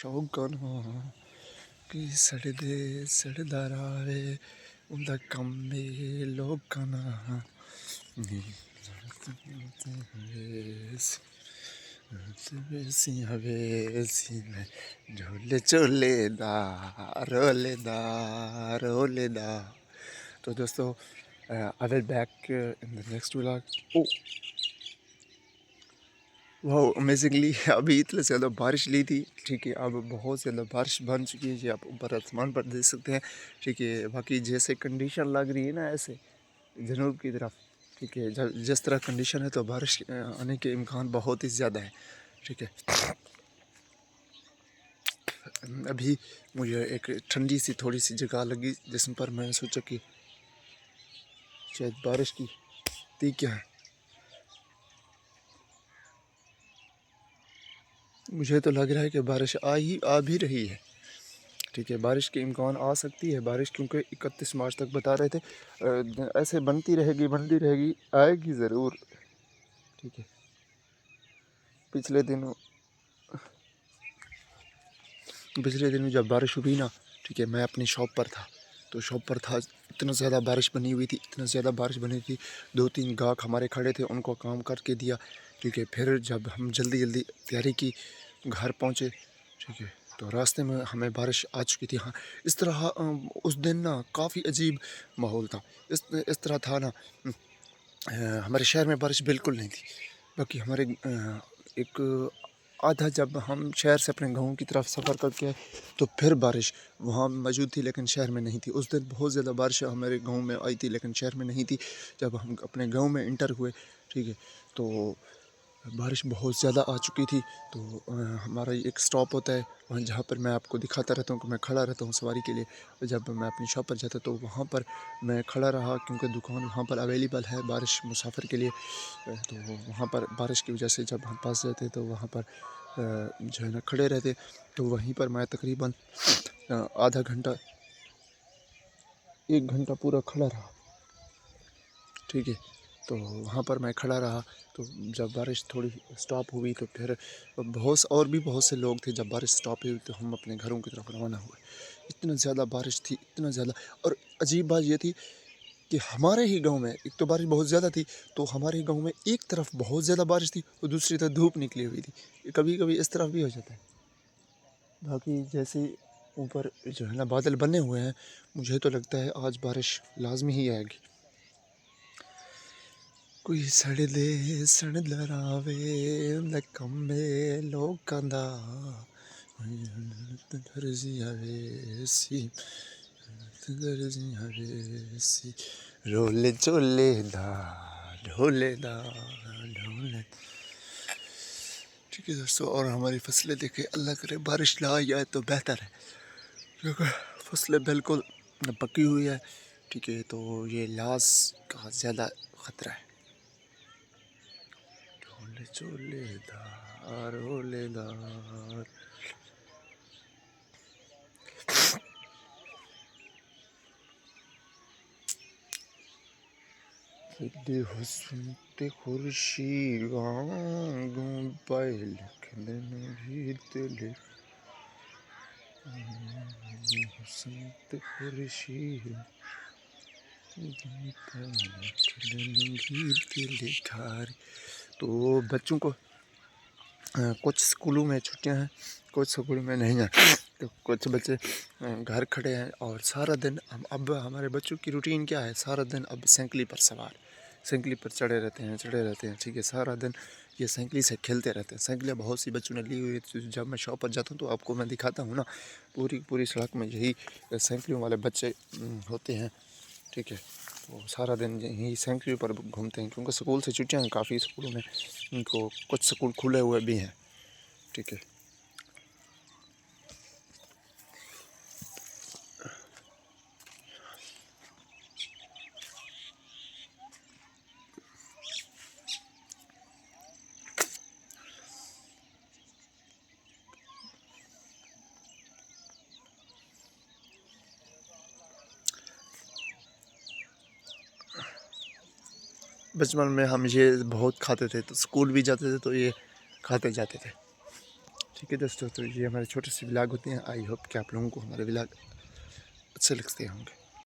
चौगना कि सड़दे सड़दा रावे उंदा कम्मे लोगना वेसी में झोले चोले दा रोले दा रोले दा. तो दोस्तों I will back in the next vlog. Oh वाह अमेजिंगली अभी इतने ज़्यादा बारिश ली थी. ठीक है, अब बहुत ज़्यादा बारिश बन चुकी है. जी आप ऊपर आसमान पर देख सकते हैं. ठीक है, बाकी जैसे कंडीशन लग रही है ना ऐसे जनूब की तरफ. ठीक है, जब जिस तरह कंडीशन है तो बारिश आने के इम्कान बहुत ही ज़्यादा है. ठीक है, अभी मुझे एक ठंडी सी थोड़ी सी जगह लगी जिस पर मैंने सोचा कि शायद बारिश की थी क्या है. मुझे तो लग रहा है कि बारिश आ भी रही है. ठीक है, बारिश के इम्कान आ सकती है बारिश, क्योंकि 31 मार्च तक बता रहे थे. ऐसे बनती रहेगी आएगी ज़रूर. ठीक है, पिछले दिनों जब बारिश हुई ना, ठीक है, मैं अपनी शॉप पर था. तो शॉप पर था, इतना ज़्यादा बारिश बनी हुई थी, इतना ज़्यादा बारिश बनी थी. 2-3 गाहक हमारे खड़े थे, उनको काम करके दिया. ठीक है, फिर जब हम जल्दी तैयारी की घर पहुँचे. ठीक है, तो रास्ते में हमें बारिश आ चुकी थी. हाँ, इस तरह उस दिन ना काफ़ी अजीब माहौल था. इस तरह था ना, हमारे शहर में बारिश बिल्कुल नहीं थी. बाकी हमारे एक आधा जब हम शहर से अपने गाँव की तरफ सफ़र करके आए तो फिर बारिश वहाँ मौजूद थी, लेकिन शहर में नहीं थी. उस दिन बहुत ज़्यादा बारिश हमारे गांव में आई थी, लेकिन शहर में नहीं थी. जब हम अपने गांव में इंटर हुए, ठीक है, तो बारिश बहुत ज़्यादा आ चुकी थी. तो हमारा एक स्टॉप होता है वहाँ, जहाँ पर मैं आपको दिखाता रहता हूँ कि मैं खड़ा रहता हूँ सवारी के लिए. जब मैं अपनी शॉप पर जाता तो वहाँ पर मैं खड़ा रहा, क्योंकि दुकान वहाँ पर अवेलेबल है बारिश मुसाफिर के लिए. तो वहाँ पर बारिश की वजह से जब हम पास जाते तो वहाँ पर जो है ना खड़े रहते. तो वहीं पर मैं तकरीबन आधा घंटा 1 घंटा पूरा खड़ा रहा. ठीक है, तो वहाँ पर मैं खड़ा रहा. तो जब बारिश थोड़ी स्टॉप हुई तो फिर बहुत से लोग थे. जब बारिश स्टॉप हुई तो हम अपने घरों की तरफ रवाना हुए. इतना ज़्यादा बारिश थी, इतना ज़्यादा. और अजीब बात ये थी कि हमारे ही गांव में एक तो बारिश बहुत ज़्यादा थी, तो हमारे गांव में एक तरफ बहुत ज़्यादा बारिश थी और दूसरी तरफ धूप निकली हुई थी. कभी कभी इस तरफ भी हो जाता है. बाकी जैसे ऊपर जो है ना बादल बने हुए हैं, मुझे तो लगता है आज बारिश लाजमी ही आएगी. कोई सड़ लरावे कम्बे लोगों दा रोले चोले दा ढोले दा ढोले. ठीक है दोस्तों, और हमारी फसलें देखे, अल्लाह करे बारिश ना आ जाए तो बेहतर है, क्योंकि फसलें बिल्कुल पकी हुई है. ठीक है, तो ये लाश का ज़्यादा ख़तरा है. ढोले चोले दार ओले दार. सिद्धि हुस्न खुर्शीद गांगू पाए लिखने गीत लिख हुस्न खुर्शीद गीत लिखा. तो बच्चों को कुछ स्कूलों में छुट्टियां हैं, कुछ स्कूलों में नहीं हैं. तो कुछ बच्चे घर खड़े हैं और सारा दिन अब हमारे बच्चों की रूटीन क्या है, सारा दिन अब साइकिल पर सवार, साइकिल पर चढ़े रहते हैं. ठीक है, सारा दिन ये साइकिल से खेलते रहते हैं. साइकिलें बहुत सी बच्चों ने ली हुई है. तो जब मैं शॉप पर जाता हूँ तो आपको मैं दिखाता हूँ ना, पूरी सड़क में यही साइकिलों वाले बच्चे होते हैं. ठीक है, तो सारा दिन यही साइकिल पर घूमते हैं, क्योंकि स्कूल से छुट्टियाँ हैं काफ़ी स्कूलों में. इनको कुछ स्कूल खुले हुए भी हैं. ठीक है, बचपन में हम ये बहुत खाते थे, तो स्कूल भी जाते थे तो ये खाते जाते थे. ٹھیک ہے دوستوں، تو یہ ہمارے چھوٹے سے ولاگ ہوتے ہیں. آئی ہوپ کہ آپ لوگوں کو ہمارے ولاگ اچھے لگتے ہوں گے.